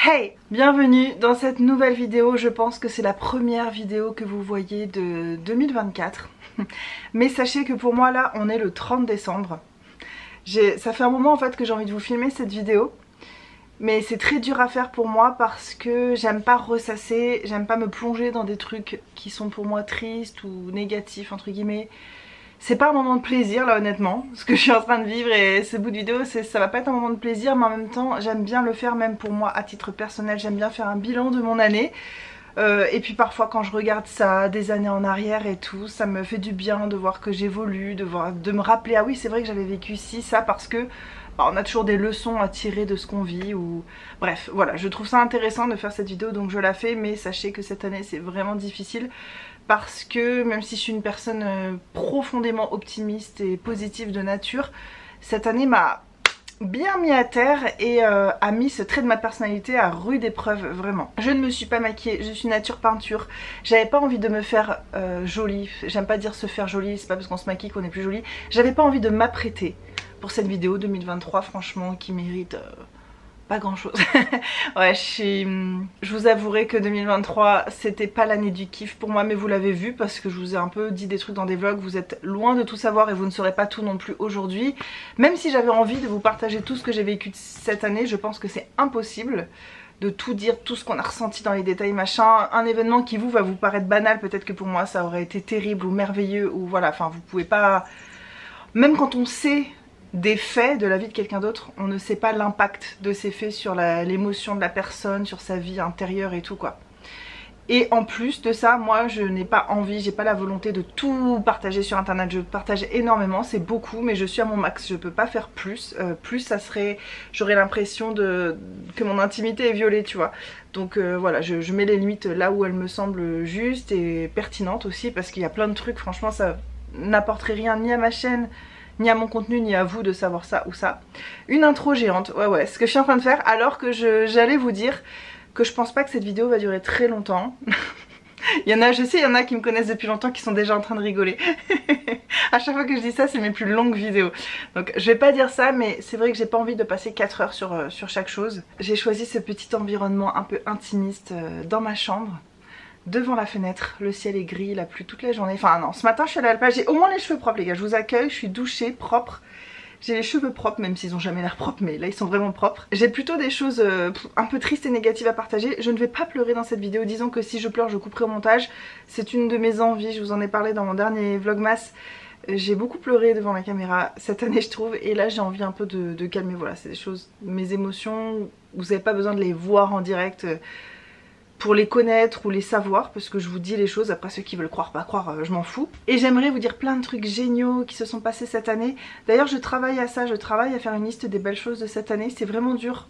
Hey! Bienvenue dans cette nouvelle vidéo. Je pense que c'est la première vidéo que vous voyez de 2024. Mais sachez que pour moi là on est le 30 décembre. Ça fait un moment en fait que j'ai envie de vous filmer cette vidéo. Mais c'est très dur à faire pour moi parce que j'aime pas ressasser, j'aime pas me plonger dans des trucs qui sont pour moi tristes ou négatifs entre guillemets. C'est pas un moment de plaisir là honnêtement, ce que je suis en train de vivre, et ce bout de vidéo ça va pas être un moment de plaisir, mais en même temps j'aime bien le faire même pour moi à titre personnel. J'aime bien faire un bilan de mon année. Et puis parfois quand je regarde ça des années en arrière et tout, ça me fait du bien de voir que j'évolue, de me rappeler ah oui c'est vrai que j'avais vécu ça parce que on a toujours des leçons à tirer de ce qu'on vit, ou bref voilà, je trouve ça intéressant de faire cette vidéo donc je la fais. Mais sachez que cette année c'est vraiment difficile parce que même si je suis une personne profondément optimiste et positive de nature, cette année m'a bien mis à terre et a mis ce trait de ma personnalité à rude épreuve, vraiment. Je ne me suis pas maquillée, je suis nature peinture. J'avais pas envie de me faire jolie, j'aime pas dire se faire jolie, c'est pas parce qu'on se maquille qu'on est plus jolie. J'avais pas envie de m'apprêter pour cette vidéo 2023 franchement qui mérite pas grand chose. Ouais, je vous avouerai que 2023 c'était pas l'année du kiff pour moi, mais vous l'avez vu parce que je vous ai un peu dit des trucs dans des vlogs. Vous êtes loin de tout savoir et vous ne saurez pas tout non plus aujourd'hui. Même si j'avais envie de vous partager tout ce que j'ai vécu cette année, je pense que c'est impossible de tout dire, tout ce qu'on a ressenti dans les détails machin. Un événement qui va vous paraître banal, peut-être que pour moi ça aurait été terrible ou merveilleux, ou voilà, enfin vous pouvez pas, même quand on sait des faits de la vie de quelqu'un d'autre, on ne sait pas l'impact de ces faits sur l'émotion de la personne, sur sa vie intérieure et tout quoi. Et en plus de ça, moi je n'ai pas envie, j'ai pas la volonté de tout partager sur internet. Je partage énormément, c'est beaucoup, mais je suis à mon max, je peux pas faire plus. Plus ça serait, j'aurais l'impression que mon intimité est violée, tu vois. Donc voilà, je mets les limites là où elles me semblent justes et pertinentes aussi, parce qu'il y a plein de trucs, franchement ça n'apporterait rien ni à ma chaîne, ni à mon contenu, ni à vous de savoir ça ou ça. Une intro géante, ouais, ce que je suis en train de faire, alors que j'allais vous dire que je pense pas que cette vidéo va durer très longtemps. Il y en a, je sais, il y en a qui me connaissent depuis longtemps qui sont déjà en train de rigoler. À chaque fois que je dis ça, c'est mes plus longues vidéos. Donc je vais pas dire ça, mais c'est vrai que j'ai pas envie de passer 4 heures sur chaque chose. J'ai choisi ce petit environnement un peu intimiste dans ma chambre. Devant la fenêtre, le ciel est gris, il a plu toute la journée. Enfin non, ce matin je suis allée à la plage, j'ai au moins les cheveux propres les gars, je vous accueille, je suis douchée, propre. J'ai les cheveux propres, même s'ils ont jamais l'air propres, mais là ils sont vraiment propres. J'ai plutôt des choses un peu tristes et négatives à partager. Je ne vais pas pleurer dans cette vidéo, disons que si je pleure je couperai au montage. C'est une de mes envies, je vous en ai parlé dans mon dernier vlogmas. J'ai beaucoup pleuré devant la caméra cette année je trouve, et là j'ai envie un peu de calmer. Voilà, c'est des choses, mes émotions, vous n'avez pas besoin de les voir en direct pour les connaître ou les savoir, parce que je vous dis les choses, après ceux qui veulent croire pas croire, je m'en fous. Et j'aimerais vous dire plein de trucs géniaux qui se sont passés cette année. D'ailleurs je travaille à ça, je travaille à faire une liste des belles choses de cette année. C'est vraiment dur.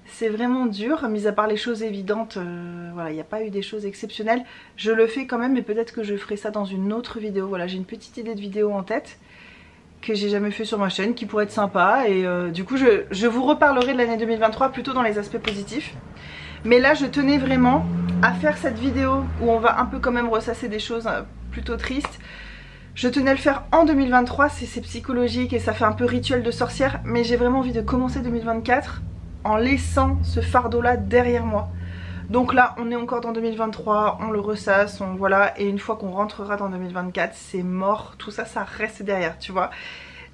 C'est vraiment dur, mis à part les choses évidentes, voilà, il n'y a pas eu des choses exceptionnelles. Je le fais quand même, mais peut-être que je ferai ça dans une autre vidéo. Voilà, j'ai une petite idée de vidéo en tête que j'ai jamais fait sur ma chaîne, qui pourrait être sympa, et du coup je vous reparlerai de l'année 2023 plutôt dans les aspects positifs. Mais là je tenais vraiment à faire cette vidéo où on va un peu quand même ressasser des choses plutôt tristes. Je tenais à le faire en 2023, c'est psychologique et ça fait un peu rituel de sorcière, mais j'ai vraiment envie de commencer 2024 en laissant ce fardeau là derrière moi. Donc là on est encore dans 2023, on le ressasse, voilà, et une fois qu'on rentrera dans 2024 c'est mort, tout ça ça reste derrière, tu vois.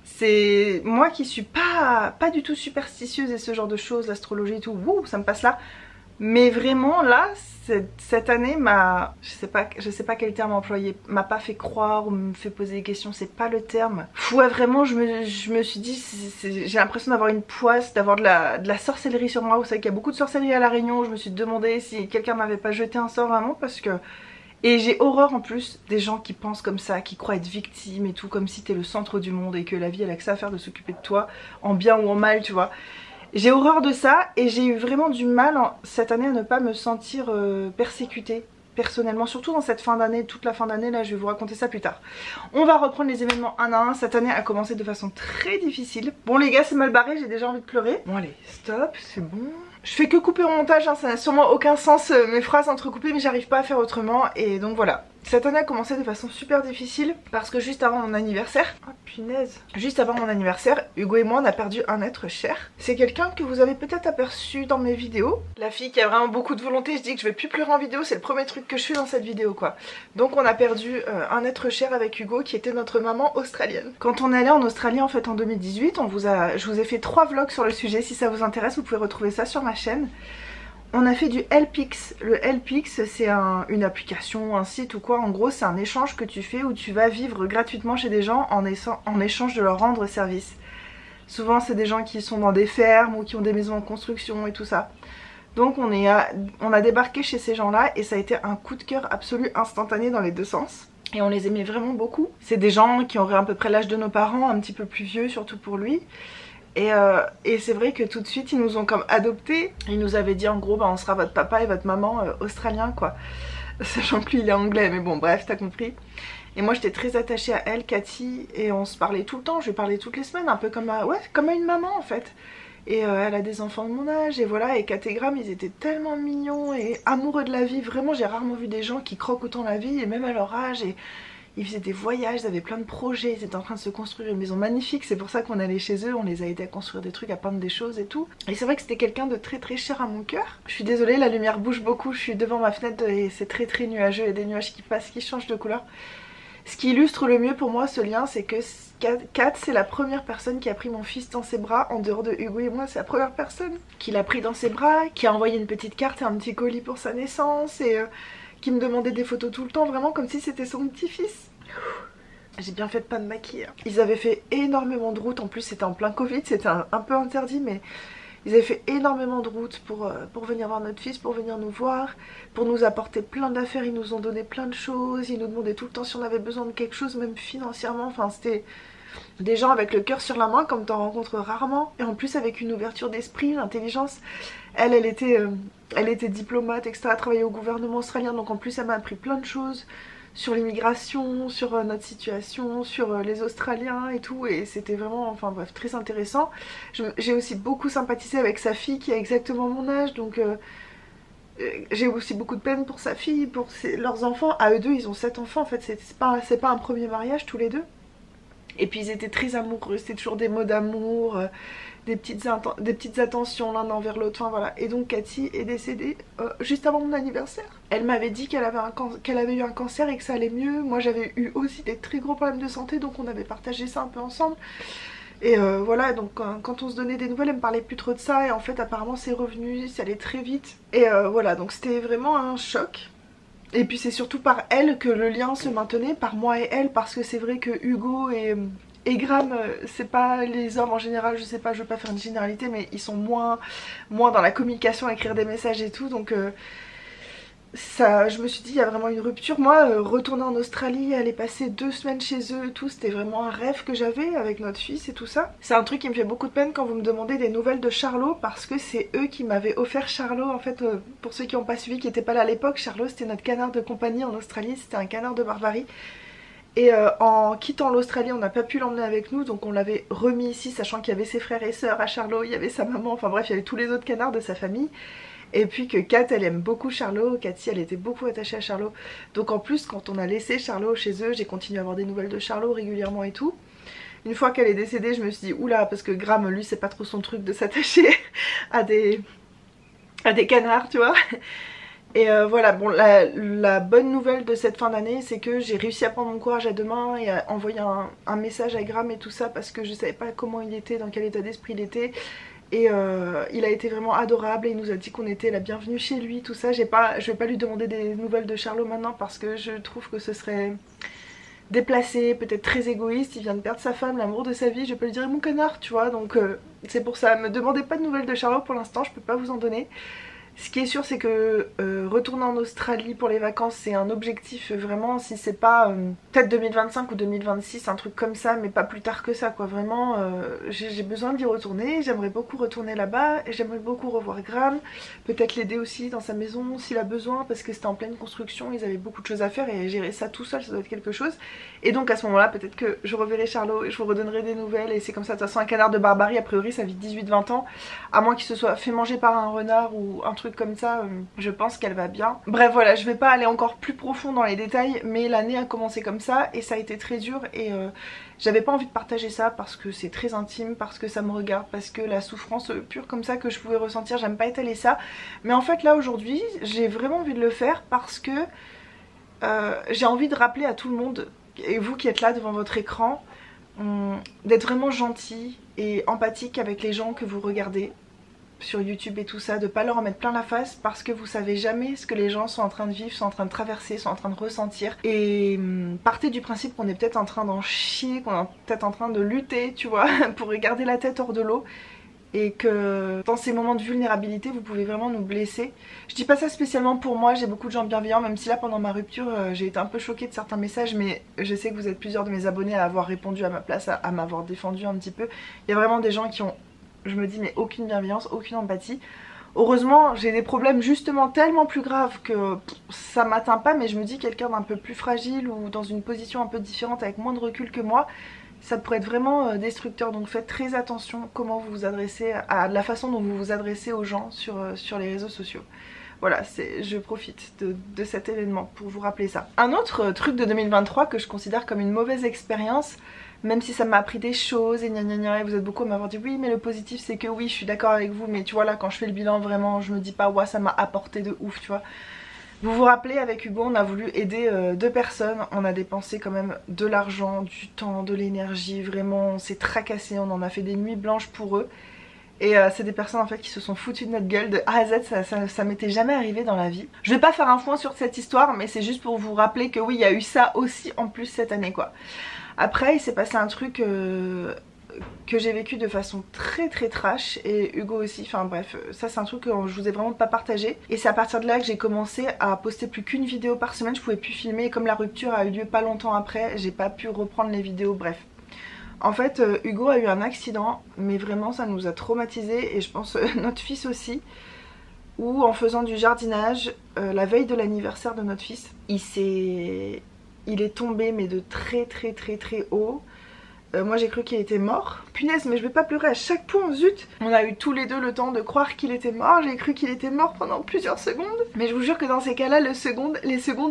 C'est moi qui suis pas du tout superstitieuse et ce genre de choses, l'astrologie et tout, wouh, ça me passe là. Mais vraiment là, cette année m'a, je sais pas quel terme employer, m'a pas fait croire ou me fait poser des questions, c'est pas le terme. Ouais vraiment je me suis dit, j'ai l'impression d'avoir une poisse, d'avoir de la sorcellerie sur moi. Vous savez qu'il y a beaucoup de sorcellerie à La Réunion, je me suis demandé si quelqu'un m'avait pas jeté un sort vraiment, parce que... Et j'ai horreur en plus des gens qui pensent comme ça, qui croient être victimes et tout, comme si t'es le centre du monde et que la vie elle a que ça à faire de s'occuper de toi, en bien ou en mal, tu vois. J'ai horreur de ça, et j'ai eu vraiment du mal cette année à ne pas me sentir persécutée personnellement, surtout dans cette fin d'année, toute la fin d'année. Là je vais vous raconter ça plus tard. On va reprendre les événements un à un. Cette année a commencé de façon très difficile. Bon les gars, c'est mal barré, j'ai déjà envie de pleurer. Bon allez, stop, c'est bon. Je fais que couper au montage, hein, ça n'a sûrement aucun sens mes phrases entrecoupées, mais j'arrive pas à faire autrement, et donc voilà. Cette année a commencé de façon super difficile parce que juste avant mon anniversaire, oh punaise, juste avant mon anniversaire, Hugo et moi on a perdu un être cher. C'est quelqu'un que vous avez peut-être aperçu dans mes vidéos. La fille qui a vraiment beaucoup de volonté, je dis que je vais plus pleurer en vidéo, c'est le premier truc que je fais dans cette vidéo quoi. Donc on a perdu un être cher avec Hugo qui était notre maman australienne. Quand on est allé en Australie en fait en 2018, je vous ai fait 3 vlogs sur le sujet, si ça vous intéresse vous pouvez retrouver ça sur ma chaîne. On a fait du Helpix. Le Helpix c'est une application, un site ou quoi. En gros c'est un échange que tu fais où tu vas vivre gratuitement chez des gens en échange de leur rendre service. Souvent c'est des gens qui sont dans des fermes ou qui ont des maisons en construction et tout ça. Donc on a débarqué chez ces gens là et ça a été un coup de cœur absolu instantané dans les deux sens. Et on les aimait vraiment beaucoup. C'est des gens qui auraient à peu près l'âge de nos parents, un petit peu plus vieux surtout pour lui. Et c'est vrai que tout de suite ils nous ont comme adoptés. Ils nous avaient dit en gros bah, on sera votre papa et votre maman australien quoi. Sachant que lui il est anglais mais bon bref t'as compris. Et moi j'étais très attachée à elle, Cathy, et on se parlait tout le temps, je lui parlais toutes les semaines un peu comme à une maman en fait. Et elle a des enfants de mon âge et voilà, et Kat et Graham ils étaient tellement mignons et amoureux de la vie. Vraiment j'ai rarement vu des gens qui croquent autant la vie et même à leur âge. Et ils faisaient des voyages, ils avaient plein de projets, ils étaient en train de se construire une maison magnifique. C'est pour ça qu'on allait chez eux, on les a aidés à construire des trucs, à peindre des choses et tout. Et c'est vrai que c'était quelqu'un de très très cher à mon cœur. Je suis désolée, la lumière bouge beaucoup, je suis devant ma fenêtre et c'est très très nuageux, il y a des nuages qui passent, qui changent de couleur. Ce qui illustre le mieux pour moi ce lien, c'est que Kat c'est la première personne qui a pris mon fils dans ses bras, en dehors de Hugo et moi, c'est la première personne qui l'a pris dans ses bras, qui a envoyé une petite carte et un petit colis pour sa naissance et qui me demandait des photos tout le temps, vraiment comme si c'était son petit-fils. J'ai bien fait de pas me maquiller. Ils avaient fait énormément de routes, en plus c'était en plein Covid, c'était un peu interdit mais ils avaient fait énormément de routes pour venir voir notre fils, pour venir nous voir, pour nous apporter plein d'affaires, ils nous ont donné plein de choses, ils nous demandaient tout le temps si on avait besoin de quelque chose, même financièrement, enfin c'était des gens avec le cœur sur la main comme t'en rencontres rarement, et en plus avec une ouverture d'esprit, une intelligence. Elle était diplomate, etc., elle travaillait au gouvernement australien, donc en plus elle m'a appris plein de choses sur l'immigration, sur notre situation, sur les Australiens et tout, et c'était vraiment, enfin bref, très intéressant. J'ai aussi beaucoup sympathisé avec sa fille qui a exactement mon âge, donc j'ai aussi beaucoup de peine pour sa fille, pour leurs enfants. À eux deux, ils ont 7 enfants en fait, c'est pas un premier mariage tous les deux. Et puis ils étaient très amoureux, c'était toujours des mots d'amour, des petites attentions l'un envers l'autre, enfin voilà. Et donc Cathy est décédée juste avant mon anniversaire. Elle m'avait dit qu'elle avait eu un cancer et que ça allait mieux. Moi j'avais eu aussi des très gros problèmes de santé, donc on avait partagé ça un peu ensemble. Et voilà, donc quand on se donnait des nouvelles, elle me parlait plus trop de ça, et en fait apparemment c'est revenu, ça allait très vite. Et voilà, donc c'était vraiment un choc. Et puis c'est surtout par elle que le lien se maintenait, par moi et elle, parce que c'est vrai que Hugo et Graham, c'est pas les hommes en général, je sais pas, je veux pas faire une généralité, mais ils sont moins dans la communication, à écrire des messages et tout, donc ça, je me suis dit il y a vraiment une rupture. Moi retourner en Australie, aller passer 2 semaines chez eux et tout, c'était vraiment un rêve que j'avais avec notre fils et tout ça. C'est un truc qui me fait beaucoup de peine quand vous me demandez des nouvelles de Charlot, parce que c'est eux qui m'avaient offert Charlot en fait. Pour ceux qui n'ont pas suivi, qui n'étaient pas là à l'époque, Charlot c'était notre canard de compagnie en Australie, c'était un canard de Barbarie. Et en quittant l'Australie on n'a pas pu l'emmener avec nous, donc on l'avait remis ici, sachant qu'il y avait ses frères et sœurs à Charlot, il y avait sa maman, enfin bref il y avait tous les autres canards de sa famille. Et puis que Kat elle aime beaucoup Charlot, Cathy elle était beaucoup attachée à Charlot. Donc en plus quand on a laissé Charlot chez eux, j'ai continué à avoir des nouvelles de Charlot régulièrement et tout. Une fois qu'elle est décédée je me suis dit oula, parce que Graham lui c'est pas trop son truc de s'attacher à des canards tu vois. Et voilà, bon la bonne nouvelle de cette fin d'année c'est que j'ai réussi à prendre mon courage à deux mains et à envoyer un message à Graham et tout ça, parce que je savais pas comment il était, dans quel état d'esprit il était. Et il a été vraiment adorable et il nous a dit qu'on était la bienvenue chez lui, tout ça. Je vais pas lui demander des nouvelles de Charlot maintenant parce que je trouve que ce serait déplacé, peut-être très égoïste. Il vient de perdre sa femme, l'amour de sa vie, je peux lui dire mon connard, tu vois. Donc c'est pour ça, me demandez pas de nouvelles de Charlot pour l'instant, je peux pas vous en donner. Ce qui est sûr c'est que retourner en Australie pour les vacances c'est un objectif vraiment, si c'est pas peut-être 2025 ou 2026, un truc comme ça, mais pas plus tard que ça quoi. Vraiment j'ai besoin d'y retourner, j'aimerais beaucoup retourner là-bas, et j'aimerais beaucoup revoir Graham, peut-être l'aider aussi dans sa maison s'il a besoin, parce que c'était en pleine construction, ils avaient beaucoup de choses à faire et gérer ça tout seul ça doit être quelque chose. Et donc à ce moment là peut-être que je reverrai Charlot et je vous redonnerai des nouvelles, et c'est comme ça. De toute façon un canard de Barbarie a priori ça vit 18-20 ans, à moins qu'il se soit fait manger par un renard ou un truc truc comme ça, je pense qu'elle va bien. Bref voilà, je vais pas aller encore plus profond dans les détails, mais l'année a commencé comme ça et ça a été très dur et j'avais pas envie de partager ça parce que c'est très intime, parce que ça me regarde, parce que la souffrance pure comme ça que je pouvais ressentir, j'aime pas étaler ça. Mais en fait là aujourd'hui, j'ai vraiment envie de le faire parce que j'ai envie de rappeler à tout le monde, et vous qui êtes là devant votre écran, d'être vraiment gentil et empathique avec les gens que vous regardez sur YouTube et tout ça, de pas leur en mettre plein la face parce que vous savez jamais ce que les gens sont en train de vivre, sont en train de traverser, sont en train de ressentir. Et partez du principe qu'on est peut-être en train d'en chier, qu'on est peut-être en train de lutter, tu vois, pour garder la tête hors de l'eau. Et que dans ces moments de vulnérabilité vous pouvez vraiment nous blesser. Je dis pas ça spécialement pour moi, j'ai beaucoup de gens bienveillants, même si là pendant ma rupture j'ai été un peu choquée de certains messages, mais je sais que vous êtes plusieurs de mes abonnés à avoir répondu à ma place, à m'avoir défendu un petit peu. Il y a vraiment des gens qui ont, je me dis, mais aucune bienveillance, aucune empathie. Heureusement j'ai des problèmes justement tellement plus graves que ça m'atteint pas, mais je me dis quelqu'un d'un peu plus fragile ou dans une position un peu différente avec moins de recul que moi, ça pourrait être vraiment destructeur. Donc faites très attention comment vous vous adressez, à la façon dont vous vous adressez aux gens sur les réseaux sociaux. Voilà, je profite de cet événement pour vous rappeler ça. Un autre truc de 2023 que je considère comme une mauvaise expérience, même si ça m'a appris des choses et gna gna gna, et vous êtes beaucoup à m'avoir dit oui mais le positif c'est que oui je suis d'accord avec vous, mais tu vois là quand je fais le bilan vraiment je me dis pas ouais ça m'a apporté de ouf, tu vois. Vous vous rappelez, avec Hugo on a voulu aider 2 personnes, on a dépensé quand même de l'argent, du temps, de l'énergie, vraiment on s'est tracassé, on en a fait des nuits blanches pour eux. Et c'est des personnes en fait qui se sont foutues de notre gueule de A à Z, ça m'était jamais arrivé dans la vie. Je vais pas faire un point sur cette histoire, mais c'est juste pour vous rappeler que oui il y a eu ça aussi en plus cette année quoi. Après il s'est passé un truc que j'ai vécu de façon très trash, et Hugo aussi, enfin bref, ça c'est un truc que je vous ai vraiment pas partagé. Et c'est à partir de là que j'ai commencé à poster plus qu'une vidéo par semaine, je pouvais plus filmer, et comme la rupture a eu lieu pas longtemps après, j'ai pas pu reprendre les vidéos, bref. En fait Hugo a eu un accident, mais vraiment ça nous a traumatisés, et je pense notre fils aussi, où en faisant du jardinage, la veille de l'anniversaire de notre fils, il est tombé mais de très haut. Moi j'ai cru qu'il était mort. Punaise mais je vais pas pleurer à chaque point, zut. On a eu tous les deux le temps de croire qu'il était mort. J'ai cru qu'il était mort pendant plusieurs secondes. Mais je vous jure que dans ces cas là les secondes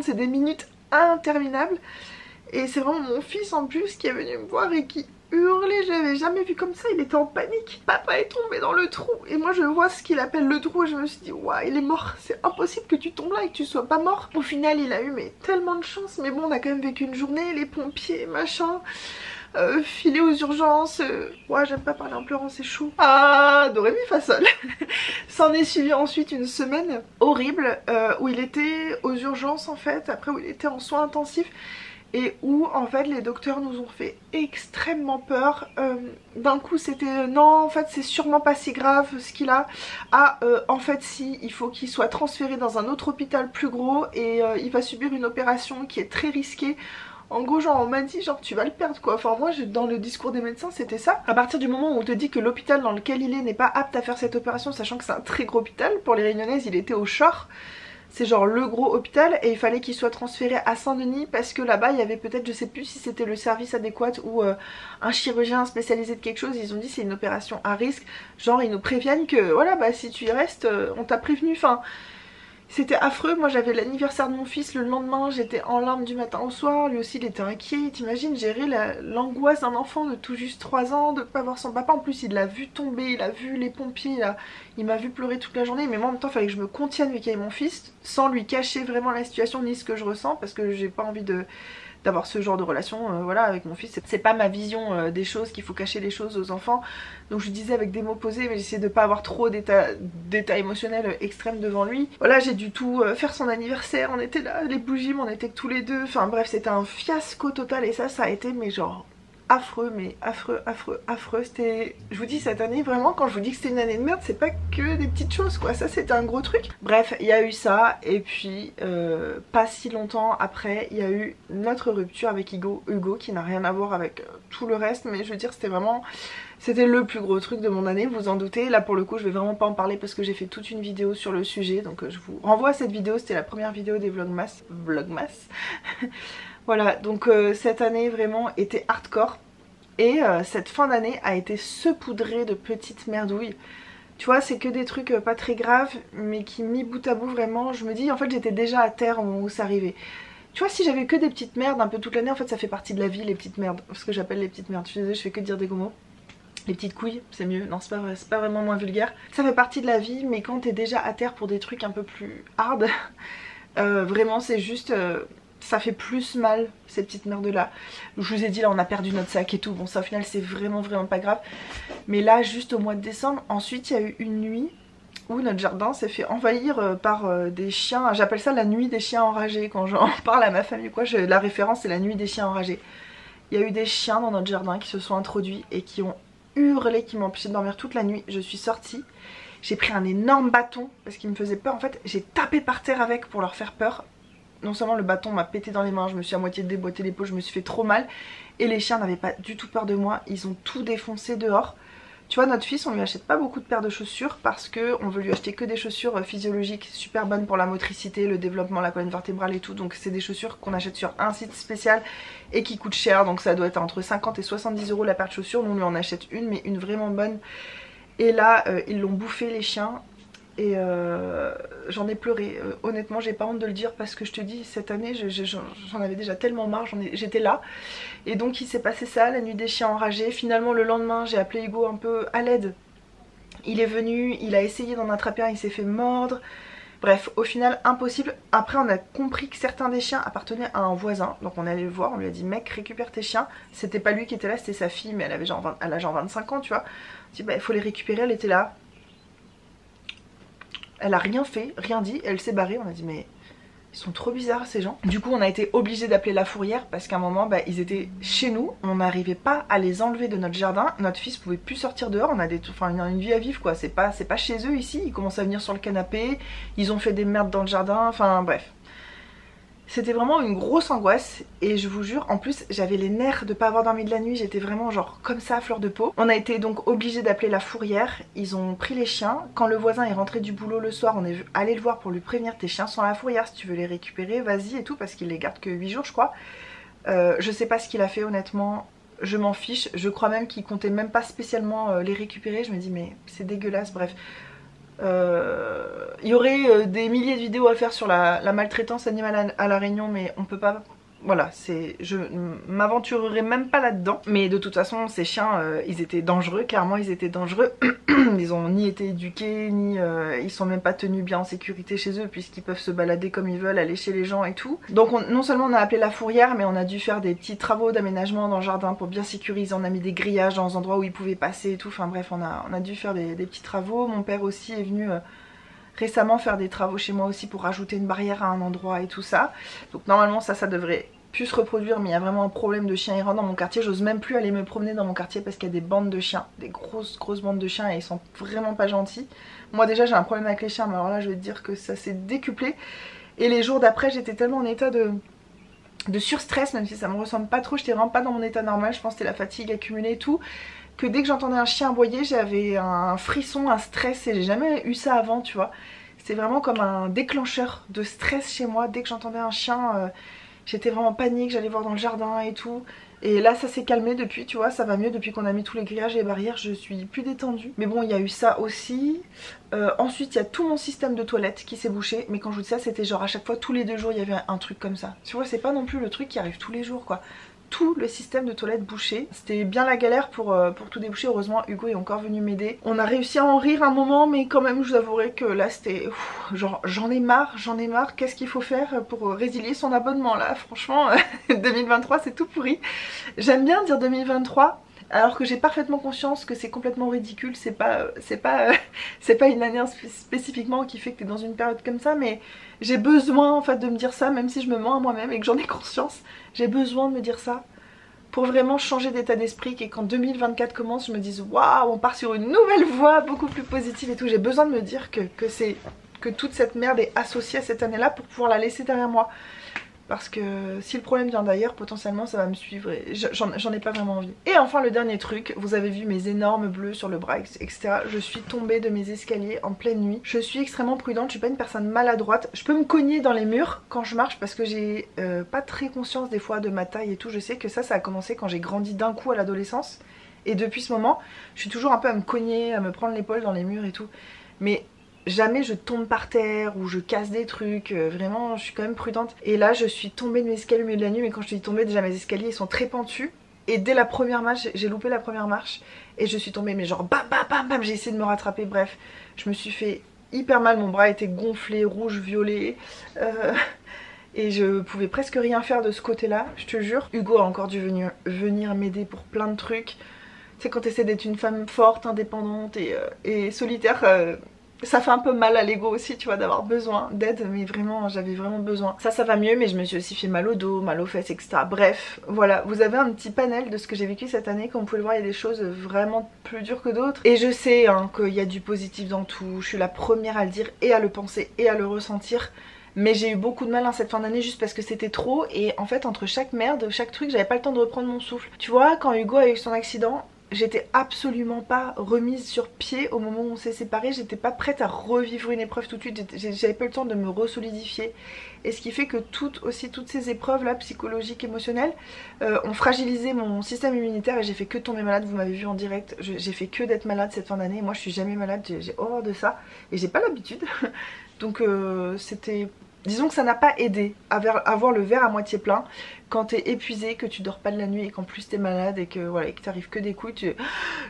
c'est des minutes interminables. Et c'est vraiment mon fils en plus qui est venu me voir et qui hurlait. Je l'avais jamais vu comme ça, il était en panique. Papa est tombé dans le trou. Et moi je vois ce qu'il appelle le trou et je me suis dit waouh il est mort. C'est impossible que tu tombes là et que tu sois pas mort. Au final il a eu mais tellement de chance. Mais bon on a quand même vécu une journée, les pompiers machin. Filer aux urgences, ouais j'aime pas parler en pleurant c'est chaud. Ah do ré mi fa sol. S'en est suivi ensuite une semaine horrible où il était aux urgences en fait, après où il était en soins intensifs et où en fait les docteurs nous ont fait extrêmement peur. D'un coup c'était non en fait c'est sûrement pas si grave ce qu'il a. Ah en fait si, il faut qu'il soit transféré dans un autre hôpital plus gros et il va subir une opération qui est très risquée. En gros genre on m'a dit genre tu vas le perdre quoi, enfin moi dans le discours des médecins c'était ça. À partir du moment où on te dit que l'hôpital dans lequel il est n'est pas apte à faire cette opération, sachant que c'est un très gros hôpital, pour les Réunionnaises il était au Shore, c'est genre le gros hôpital, et il fallait qu'il soit transféré à Saint-Denis parce que là-bas il y avait peut-être, je sais plus si c'était le service adéquat ou un chirurgien spécialisé de quelque chose, ils ont dit c'est une opération à risque, genre ils nous préviennent que voilà bah si tu y restes on t'a prévenu, enfin... C'était affreux, moi j'avais l'anniversaire de mon fils le lendemain, j'étais en larmes du matin au soir, lui aussi il était inquiet, t'imagines gérer l'angoisse d'un enfant de tout juste 3 ans, de pas voir son papa, en plus il l'a vu tomber, il a vu les pompiers, il m'a vu pleurer toute la journée, mais moi en même temps il fallait que je me contienne vu qu'il y avait mon fils, sans lui cacher vraiment la situation ni ce que je ressens, parce que j'ai pas envie d'avoir ce genre de relation voilà, avec mon fils. C'est pas ma vision des choses, qu'il faut cacher les choses aux enfants. Donc je disais avec des mots posés, mais j'essayais de pas avoir trop d'état émotionnel extrême devant lui. Voilà, j'ai dû tout faire son anniversaire, on était là, les bougies, mais on était que tous les deux. Enfin bref, c'était un fiasco total et ça a été mais genre... affreux, mais affreux. C'était, je vous dis cette année vraiment, quand je vous dis que c'était une année de merde, c'est pas que des petites choses quoi, ça c'était un gros truc. Bref, il y a eu ça, et puis pas si longtemps après il y a eu notre rupture avec Hugo qui n'a rien à voir avec tout le reste, mais je veux dire c'était vraiment, c'était le plus gros truc de mon année, vous en doutez. Là pour le coup je vais vraiment pas en parler parce que j'ai fait toute une vidéo sur le sujet, donc je vous renvoie à cette vidéo, c'était la première vidéo des Vlogmas. Voilà, donc cette année vraiment était hardcore. Et cette fin d'année a été saupoudrée de petites merdouilles. Tu vois, c'est que des trucs pas très graves, mais qui mis bout à bout vraiment, je me dis en fait j'étais déjà à terre au moment où ça arrivait. Tu vois, si j'avais que des petites merdes un peu toute l'année, en fait ça fait partie de la vie les petites merdes, ce que j'appelle les petites merdes. Je suis désolée, je fais que dire des gros mots. Les petites couilles, c'est mieux, non c'est pas vrai, c'est pas vraiment moins vulgaire. Ça fait partie de la vie, mais quand t'es déjà à terre pour des trucs un peu plus hard, vraiment c'est juste... ça fait plus mal ces petites merdes là. Je vous ai dit là on a perdu notre sac et tout, bon ça au final c'est vraiment pas grave. Mais là juste au mois de décembre, ensuite il y a eu une nuit où notre jardin s'est fait envahir par des chiens. J'appelle ça la nuit des chiens enragés quand j'en parle à ma famille quoi. La référence c'est la nuit des chiens enragés. Il y a eu des chiens dans notre jardin qui se sont introduits et qui ont hurlé, qui m'ont empêché de dormir toute la nuit. Je suis sortie, j'ai pris un énorme bâton parce qu'ils me faisaient peur. En fait j'ai tapé par terre avec pour leur faire peur. Non seulement le bâton m'a pété dans les mains, je me suis à moitié déboîté l'épaule, je me suis fait trop mal. Et les chiens n'avaient pas du tout peur de moi, ils ont tout défoncé dehors. Tu vois, notre fils on lui achète pas beaucoup de paires de chaussures parce qu'on veut lui acheter que des chaussures physiologiques, super bonnes pour la motricité, le développement, la colonne vertébrale et tout. Donc c'est des chaussures qu'on achète sur un site spécial et qui coûtent cher. Donc ça doit être entre 50 et 70 € la paire de chaussures. Nous on lui en achète une, mais une vraiment bonne. Et là ils l'ont bouffé les chiens. Et j'en ai pleuré, honnêtement j'ai pas honte de le dire parce que je te dis cette année j'en avais déjà tellement marre, j'étais là. Et donc il s'est passé ça, la nuit des chiens enragés. Finalement le lendemain j'ai appelé Hugo un peu à l'aide. Il est venu, il a essayé d'en attraper un, il s'est fait mordre. Bref, au final impossible. Après on a compris que certains des chiens appartenaient à un voisin. Donc on est allé le voir, on lui a dit mec récupère tes chiens. C'était pas lui qui était là, c'était sa fille, mais elle avait genre elle a genre 25 ans tu vois. On dit bah il faut les récupérer, elle était là. Elle a rien fait, rien dit, elle s'est barrée. On a dit mais ils sont trop bizarres ces gens. Du coup on a été obligé d'appeler la fourrière parce qu'à un moment bah, ils étaient chez nous. On n'arrivait pas à les enlever de notre jardin. Notre fils pouvait plus sortir dehors. On a une vie à vivre quoi. C'est pas chez eux ici. Ils commencent à venir sur le canapé. Ils ont fait des merdes dans le jardin. Enfin bref. C'était vraiment une grosse angoisse et je vous jure, en plus j'avais les nerfs de pas avoir dormi de la nuit, j'étais vraiment genre comme ça à fleur de peau. On a été donc obligé d'appeler la fourrière, ils ont pris les chiens. Quand le voisin est rentré du boulot le soir, on est allé le voir pour lui prévenir tes chiens sont à la fourrière, si tu veux les récupérer vas-y et tout parce qu'il les garde que 8 jours je crois. Je sais pas ce qu'il a fait honnêtement, je m'en fiche, je crois même qu'il comptait même pas spécialement les récupérer, je me dis mais c'est dégueulasse, bref. Il y aurait des milliers de vidéos à faire sur la maltraitance animale à La Réunion mais on peut pas... Voilà, je m'aventurerai même pas là-dedans. Mais de toute façon ces chiens ils étaient dangereux, clairement ils étaient dangereux. Ils ont ni été éduqués, ni ils sont même pas tenus bien en sécurité chez eux puisqu'ils peuvent se balader comme ils veulent, aller chez les gens et tout. Donc non seulement on a appelé la fourrière mais on a dû faire des petits travaux d'aménagement dans le jardin pour bien sécuriser. On a mis des grillages dans les endroits où ils pouvaient passer et tout. Enfin bref on a dû faire des petits travaux. Mon père aussi est venu... récemment faire des travaux chez moi aussi pour rajouter une barrière à un endroit et tout ça. Donc normalement ça devrait plus se reproduire mais il y a vraiment un problème de chiens errants dans mon quartier. J'ose même plus aller me promener dans mon quartier parce qu'il y a des bandes de chiens, des grosses bandes de chiens et ils sont vraiment pas gentils. Moi déjà j'ai un problème avec les chiens mais alors là je vais te dire que ça s'est décuplé. Et les jours d'après j'étais tellement en état de surstress, même si ça me ressemble pas trop, j'étais vraiment pas dans mon état normal, je pense que c'était la fatigue accumulée et tout, que dès que j'entendais un chien aboyer j'avais un frisson, un stress et j'ai jamais eu ça avant tu vois. C'est vraiment comme un déclencheur de stress chez moi. Dès que j'entendais un chien j'étais vraiment en panique, j'allais voir dans le jardin et tout. Et là ça s'est calmé depuis tu vois, ça va mieux depuis qu'on a mis tous les grillages et les barrières, je suis plus détendue. Mais bon il y a eu ça aussi. Ensuite il y a tout mon système de toilette qui s'est bouché. Mais quand je vous dis ça c'était genre à chaque fois tous les 2 jours il y avait un truc comme ça. Tu vois c'est pas non plus le truc qui arrive tous les jours quoi. Tout le système de toilette bouché. C'était bien la galère pour tout déboucher. Heureusement Hugo est encore venu m'aider. On a réussi à en rire un moment mais quand même je vous avouerai que là c'était... Genre j'en ai marre. Qu'est-ce qu'il faut faire pour résilier son abonnement là? Franchement 2023 c'est tout pourri. J'aime bien dire 2023 alors que j'ai parfaitement conscience que c'est complètement ridicule. C'est pas une année spécifiquement qui fait que t'es dans une période comme ça, mais j'ai besoin en fait de me dire ça, même si je me mens à moi-même et que j'en ai conscience. J'ai besoin de me dire ça pour vraiment changer d'état d'esprit, et quand 2024 commence je me dise waouh on part sur une nouvelle voie beaucoup plus positive et tout. J'ai besoin de me dire que toute cette merde est associée à cette année là pour pouvoir la laisser derrière moi. Parce que si le problème vient d'ailleurs, potentiellement ça va me suivre et j'en ai pas vraiment envie. Et enfin le dernier truc, vous avez vu mes énormes bleus sur le bras, etc. Je suis tombée de mes escaliers en pleine nuit. Je suis extrêmement prudente, je suis pas une personne maladroite. Je peux me cogner dans les murs quand je marche parce que j'ai pas très conscience des fois de ma taille et tout. Je sais que ça a commencé quand j'ai grandi d'un coup à l'adolescence. Et depuis ce moment, je suis toujours un peu à me cogner, à me prendre l'épaule dans les murs et tout. Mais jamais je tombe par terre ou je casse des trucs, vraiment je suis quand même prudente. Et là je suis tombée de mes escaliers au milieu de la nuit, mais quand je suis tombée déjà mes escaliers ils sont très pentus. Et dès la première marche, j'ai loupé la première marche et je suis tombée mais genre bam bam bam bam, j'ai essayé de me rattraper, bref. Je me suis fait hyper mal, mon bras était gonflé, rouge, violet. Et je pouvais presque rien faire de ce côté là, je te jure. Hugo a encore dû venir m'aider pour plein de trucs. Tu sais quand t'essaies d'être une femme forte, indépendante et solitaire, ça fait un peu mal à l'ego aussi, tu vois, d'avoir besoin d'aide, mais vraiment, j'avais vraiment besoin. Ça va mieux, mais je me suis aussi fait mal au dos, mal aux fesses, etc. Bref, voilà, vous avez un petit panel de ce que j'ai vécu cette année. Comme vous pouvez le voir, il y a des choses vraiment plus dures que d'autres. Et je sais hein, qu'il y a du positif dans tout, je suis la première à le dire et à le penser et à le ressentir. Mais j'ai eu beaucoup de mal cette fin d'année juste parce que c'était trop. Et en fait, entre chaque merde, chaque truc, j'avais pas le temps de reprendre mon souffle. Tu vois, quand Hugo a eu son accident, j'étais absolument pas remise sur pied au moment où on s'est séparés. J'étais pas prête à revivre une épreuve tout de suite. J'avais pas le temps de me resolidifier. Et ce qui fait que toutes ces épreuves là, psychologiques, émotionnelles, ont fragilisé mon système immunitaire. Et j'ai fait que tomber malade, vous m'avez vu en direct. J'ai fait que d'être malade cette fin d'année. Moi je suis jamais malade, j'ai horreur de ça. Et j'ai pas l'habitude. Donc c'était... Disons que ça n'a pas aidé à avoir le verre à moitié plein quand t'es épuisé, que tu dors pas de la nuit et qu'en plus t'es malade et que voilà, que t'arrives que des coups.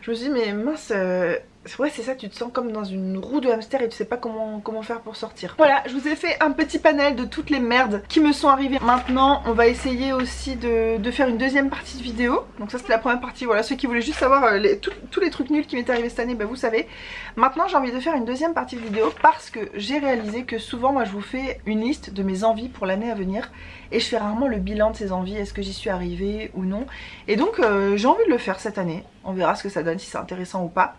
Je me suis dit mais mince, ouais c'est ça, tu te sens comme dans une roue de hamster et tu sais pas comment faire pour sortir. Voilà, je vous ai fait un petit panel de toutes les merdes qui me sont arrivées. Maintenant on va essayer aussi de faire une deuxième partie de vidéo. Donc ça c'était la première partie, voilà, ceux qui voulaient juste savoir tous les trucs nuls qui m'étaient arrivés cette année, bah vous savez. Maintenant j'ai envie de faire une deuxième partie de vidéo parce que j'ai réalisé que souvent moi je vous fais une liste de mes envies pour l'année à venir et je fais rarement le bilan de ces envies, est-ce que j'y suis arrivée ou non. Et donc j'ai envie de le faire cette année, on verra ce que ça donne, si c'est intéressant ou pas.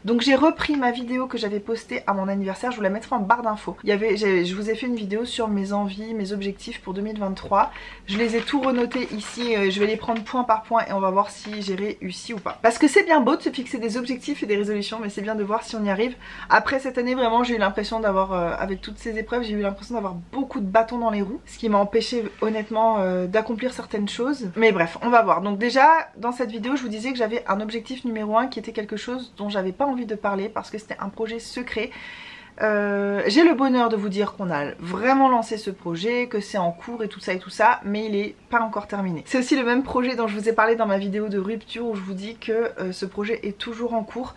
Donc j'ai repris ma vidéo que j'avais postée à mon anniversaire, je vous la mettrai en barre d'infos. Je vous ai fait une vidéo sur mes envies, mes objectifs pour 2023. Je les ai tout renotés ici, je vais les prendre point par point et on va voir si j'ai réussi ou pas. Parce que c'est bien beau de se fixer des objectifs et des résolutions, mais c'est bien de voir si on y arrive. Après cette année vraiment j'ai eu l'impression d'avoir, avec toutes ces épreuves, j'ai eu l'impression d'avoir beaucoup de bâtons dans les roues. Ce qui m'a empêché honnêtement d'accomplir certaines choses. Mais bref, on va voir. Donc déjà dans cette vidéo je vous disais que j'avais un objectif numéro 1 qui était quelque chose dont j'avais pas envie de parler parce que c'était un projet secret. J'ai le bonheur de vous dire qu'on a vraiment lancé ce projet, que c'est en cours et tout ça, mais il est pas encore terminé. C'est aussi le même projet dont je vous ai parlé dans ma vidéo de rupture où je vous dis que ce projet est toujours en cours.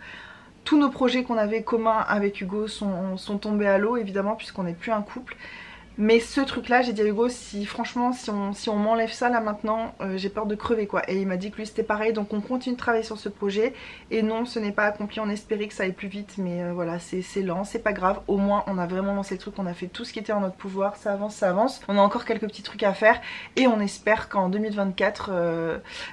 Tous nos projets qu'on avait communs avec Hugo sont tombés à l'eau évidemment puisqu'on n'est plus un couple. Mais ce truc là, j'ai dit à Hugo, franchement si on m'enlève ça là maintenant, j'ai peur de crever quoi. Et il m'a dit que lui c'était pareil, donc on continue de travailler sur ce projet. Et non, ce n'est pas accompli, on espérait que ça aille plus vite, mais voilà, c'est lent, c'est pas grave. Au moins on a vraiment lancé le truc, on a fait tout ce qui était en notre pouvoir, ça avance, ça avance. On a encore quelques petits trucs à faire et on espère qu'en 2024,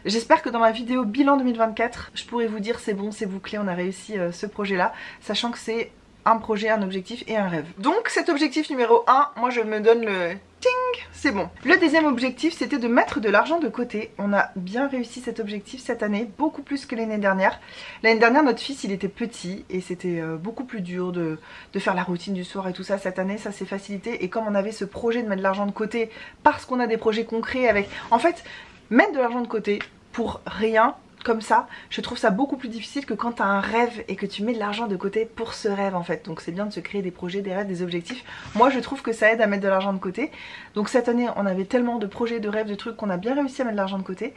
j'espère que dans ma vidéo bilan 2024, je pourrai vous dire c'est bon, c'est bouclé, on a réussi ce projet là, sachant que c'est un projet, un objectif et un rêve. Donc cet objectif numéro 1, moi je me donne le ting, c'est bon. Le deuxième objectif c'était de mettre de l'argent de côté. On a bien réussi cet objectif cette année, beaucoup plus que l'année dernière. L'année dernière notre fils il était petit et c'était beaucoup plus dur de faire la routine du soir et tout ça. Cette année ça s'est facilité et comme on avait ce projet de mettre de l'argent de côté parce qu'on a des projets concrets avec... En fait, mettre de l'argent de côté pour rien comme ça, je trouve ça beaucoup plus difficile que quand tu as un rêve et que tu mets de l'argent de côté pour ce rêve en fait. Donc c'est bien de se créer des projets, des rêves, des objectifs. Moi je trouve que ça aide à mettre de l'argent de côté. Donc cette année on avait tellement de projets, de rêves, de trucs qu'on a bien réussi à mettre de l'argent de côté.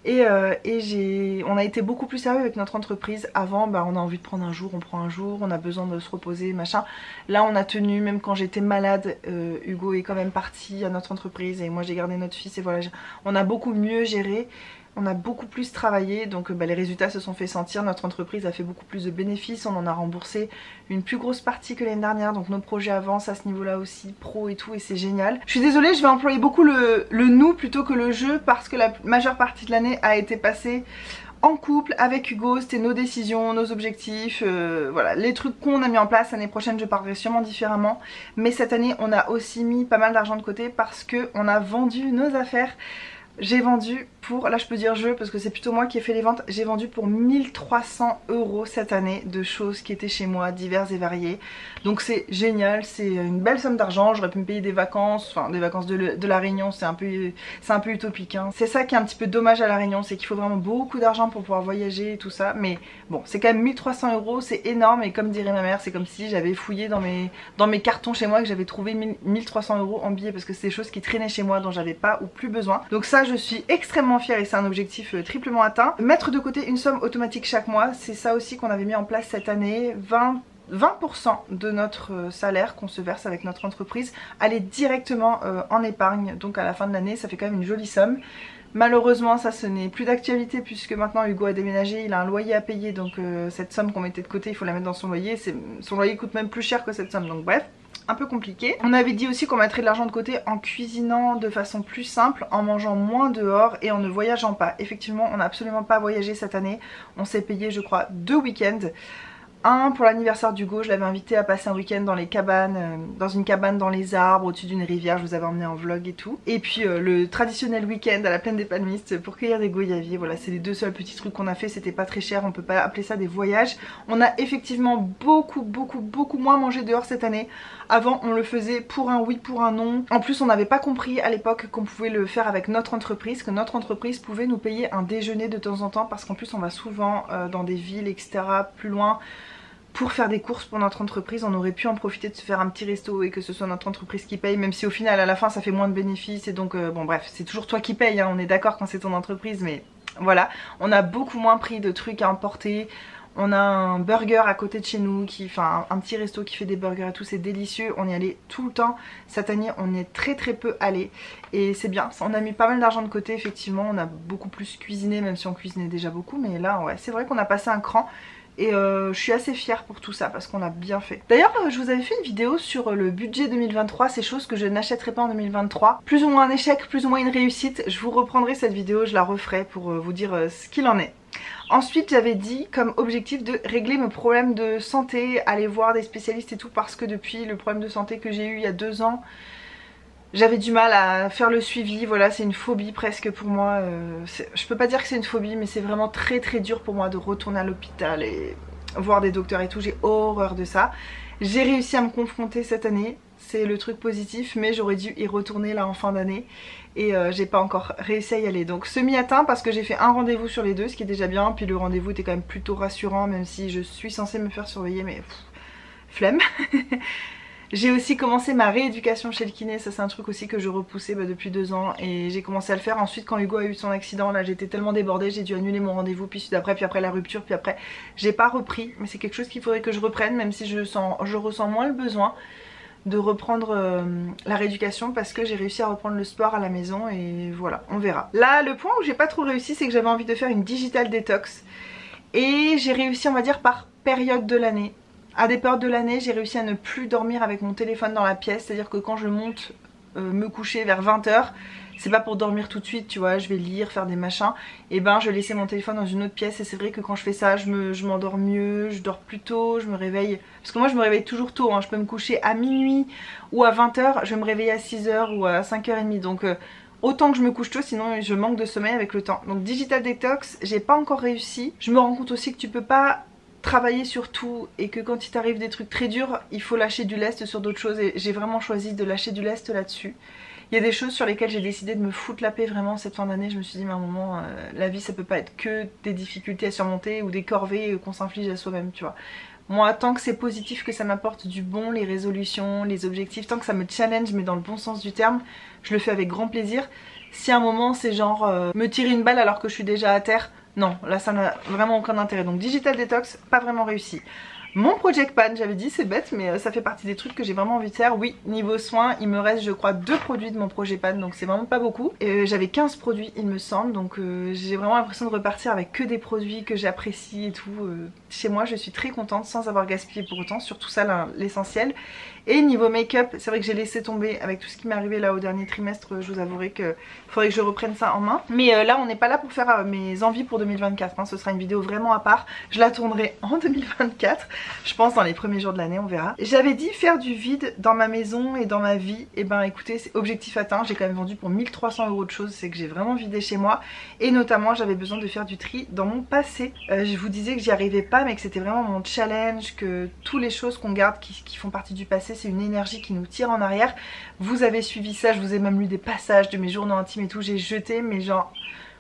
Et on a été beaucoup plus sérieux avec notre entreprise. Avant bah, on a envie de prendre un jour, on prend un jour, on a besoin de se reposer, machin. Là on a tenu, même quand j'étais malade, Hugo est quand même parti à notre entreprise et moi j'ai gardé notre fils et voilà, on a beaucoup mieux géré. On a beaucoup plus travaillé, donc les résultats se sont fait sentir, notre entreprise a fait beaucoup plus de bénéfices, on en a remboursé une plus grosse partie que l'année dernière, donc nos projets avancent à ce niveau là aussi, pro et tout, et c'est génial. Je suis désolée, je vais employer beaucoup le nous plutôt que le je, parce que la majeure partie de l'année a été passée en couple avec Hugo, c'était nos décisions, nos objectifs, voilà, les trucs qu'on a mis en place. L'année prochaine je parlerai sûrement différemment, mais cette année on a aussi mis pas mal d'argent de côté parce qu'on a vendu nos affaires J'ai vendu pour, là je peux dire parce que c'est plutôt moi qui ai fait les ventes, j'ai vendu pour 1300 € cette année de choses qui étaient chez moi, diverses et variées. Donc c'est génial, c'est une belle somme d'argent, j'aurais pu me payer des vacances, enfin des vacances de la Réunion, c'est un peu utopique. Hein. C'est ça qui est un petit peu dommage à la Réunion, c'est qu'il faut vraiment beaucoup d'argent pour pouvoir voyager et tout ça. Mais bon, c'est quand même 1300 €, c'est énorme et comme dirait ma mère, c'est comme si j'avais fouillé dans mes cartons chez moi que j'avais trouvé 1300 € en billets parce que c'est des choses qui traînaient chez moi dont j'avais pas ou plus besoin. Donc ça je suis extrêmement fière et c'est un objectif triplement atteint. Mettre de côté une somme automatique chaque mois, c'est ça aussi qu'on avait mis en place cette année. 20% de notre salaire qu'on se verse avec notre entreprise allait directement en épargne. Donc à la fin de l'année ça fait quand même une jolie somme. Malheureusement ça ce n'est plus d'actualité puisque maintenant Hugo a déménagé, il a un loyer à payer, donc cette somme qu'on mettait de côté il faut la mettre dans son loyer. Son loyer coûte même plus cher que cette somme, donc bref, un peu compliqué. On avait dit aussi qu'on mettrait de l'argent de côté en cuisinant de façon plus simple, en mangeant moins dehors et en ne voyageant pas. Effectivement on n'a absolument pas voyagé cette année, on s'est payé je crois 2 week-ends. Un pour l'anniversaire d'Hugo, je l'avais invité à passer un week-end dans les cabanes, dans une cabane dans les arbres au-dessus d'une rivière, je vous avais emmené en vlog et tout. Et puis le traditionnel week-end à la plaine des Palmistes pour cueillir des goyaviers. Voilà, c'est les deux seuls petits trucs qu'on a fait, c'était pas très cher, on peut pas appeler ça des voyages. On a effectivement beaucoup moins mangé dehors cette année. Avant on le faisait pour un oui, pour un non. En plus on n'avait pas compris à l'époque qu'on pouvait le faire avec notre entreprise, que notre entreprise pouvait nous payer un déjeuner de temps en temps parce qu'en plus on va souvent dans des villes etc. plus loin. Pour faire des courses pour notre entreprise, on aurait pu en profiter de se faire un petit resto et que ce soit notre entreprise qui paye, même si au final à la fin ça fait moins de bénéfices et donc bon bref, c'est toujours toi qui paye, hein, on est d'accord quand c'est ton entreprise, mais voilà, on a beaucoup moins pris de trucs à emporter. On a un burger à côté de chez nous, enfin un petit resto qui fait des burgers et tout, c'est délicieux, on y allait tout le temps. Cette année on y est très peu allé et c'est bien, on a mis pas mal d'argent de côté effectivement, on a beaucoup plus cuisiné même si on cuisinait déjà beaucoup, mais là ouais c'est vrai qu'on a passé un cran. Et je suis assez fière pour tout ça parce qu'on a bien fait. D'ailleurs je vous avais fait une vidéo sur le budget 2023, ces choses que je n'achèterai pas en 2023. Plus ou moins un échec, plus ou moins une réussite. Je vous reprendrai cette vidéo, je la referai pour vous dire ce qu'il en est. Ensuite j'avais dit comme objectif de régler mes problèmes de santé, aller voir des spécialistes et tout parce que depuis le problème de santé que j'ai eu il y a 2 ans, j'avais du mal à faire le suivi, voilà c'est une phobie presque pour moi, je peux pas dire que c'est une phobie mais c'est vraiment très dur pour moi de retourner à l'hôpital et voir des docteurs et tout, j'ai horreur de ça. J'ai réussi à me confronter cette année, c'est le truc positif, mais j'aurais dû y retourner là en fin d'année et j'ai pas encore réussi à y aller. Donc semi-atteint parce que j'ai fait un rendez-vous sur les 2, ce qui est déjà bien, puis le rendez-vous était quand même plutôt rassurant même si je suis censée me faire surveiller mais flemme. J'ai aussi commencé ma rééducation chez le kiné, ça c'est un truc aussi que je repoussais depuis 2 ans et j'ai commencé à le faire. Ensuite quand Hugo a eu son accident, là j'étais tellement débordée, j'ai dû annuler mon rendez-vous, puis celui d'après, puis après la rupture, puis après j'ai pas repris. Mais c'est quelque chose qu'il faudrait que je reprenne même si je ressens moins le besoin de reprendre la rééducation parce que j'ai réussi à reprendre le sport à la maison et voilà, on verra. Là le point où j'ai pas trop réussi c'est que j'avais envie de faire une digital détox et j'ai réussi on va dire par période de l'année. À des périodes de l'année, j'ai réussi à ne plus dormir avec mon téléphone dans la pièce. C'est-à-dire que quand je monte me coucher vers 20 h, c'est pas pour dormir tout de suite, tu vois, je vais lire, faire des machins. Et ben je laissais mon téléphone dans une autre pièce et c'est vrai que quand je fais ça, je m'endors mieux, je dors plus tôt, je me réveille. Parce que moi je me réveille toujours tôt, hein. Je peux me coucher à minuit ou à 20 h, je vais me réveiller à 6 h ou à 5 h 30. Donc autant que je me couche tôt, sinon je manque de sommeil avec le temps. Donc digital detox, j'ai pas encore réussi. Je me rends compte aussi que tu peux pas travailler sur tout et que quand il t'arrive des trucs très durs il faut lâcher du lest sur d'autres choses et j'ai vraiment choisi de lâcher du lest là-dessus. Il y a des choses sur lesquelles j'ai décidé de me foutre la paix vraiment cette fin d'année. Je me suis dit mais à un moment la vie ça peut pas être que des difficultés à surmonter ou des corvées qu'on s'inflige à soi-même, tu vois. Moi tant que c'est positif, que ça m'apporte du bon, les résolutions, les objectifs, tant que ça me challenge mais dans le bon sens du terme, je le fais avec grand plaisir. Si à un moment c'est genre me tirer une balle alors que je suis déjà à terre, non, là ça n'a vraiment aucun intérêt. Donc digital detox, pas vraiment réussi. Mon project pan, j'avais dit c'est bête mais ça fait partie des trucs que j'ai vraiment envie de faire. Oui, niveau soins, il me reste je crois 2 produits de mon project pan, donc c'est vraiment pas beaucoup. J'avais 15 produits il me semble, donc j'ai vraiment l'impression de repartir avec que des produits que j'apprécie et tout. Chez moi je suis très contente sans avoir gaspillé pour autant, surtout ça l'essentiel. Et niveau make-up, c'est vrai que j'ai laissé tomber avec tout ce qui m'est arrivé là au dernier trimestre. Je vous avouerai qu'il faudrait que je reprenne ça en main. Mais là on n'est pas là pour faire mes envies pour 2024 hein. Ce sera une vidéo vraiment à part. Je la tournerai en 2024, je pense dans les premiers jours de l'année, on verra. J'avais dit faire du vide dans ma maison et dans ma vie. Et ben écoutez, c'est objectif atteint. J'ai quand même vendu pour 1300 € de choses. C'est que j'ai vraiment vidé chez moi. Et notamment j'avais besoin de faire du tri dans mon passé. Je vous disais que j'y arrivais pas, mais que c'était vraiment mon challenge, que toutes les choses qu'on garde qui font partie du passé, c'est une énergie qui nous tire en arrière. Vous avez suivi ça, je vous ai même lu des passages de mes journaux intimes et tout. J'ai jeté mais genre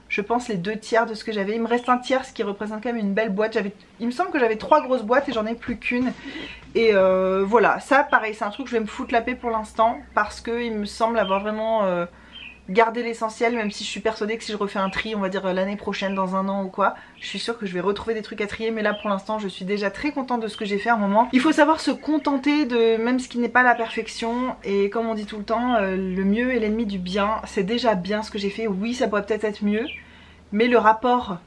je pense les 2/3 de ce que j'avais. Il me reste un tiers, ce qui représente quand même une belle boîte. Il me semble que j'avais 3 grosses boîtes et j'en ai plus qu'une. Et voilà, ça pareil, c'est un truc que je vais me foutre la paix pour l'instant, parce que il me semble avoir vraiment garder l'essentiel, même si je suis persuadée que si je refais un tri, on va dire l'année prochaine, dans un an ou quoi, je suis sûre que je vais retrouver des trucs à trier. Mais là pour l'instant je suis déjà très contente de ce que j'ai fait à un moment. Il faut savoir se contenter de même ce qui n'est pas la perfection, et comme on dit tout le temps, le mieux est l'ennemi du bien. C'est déjà bien ce que j'ai fait, oui ça pourrait peut-être être mieux, mais le rapport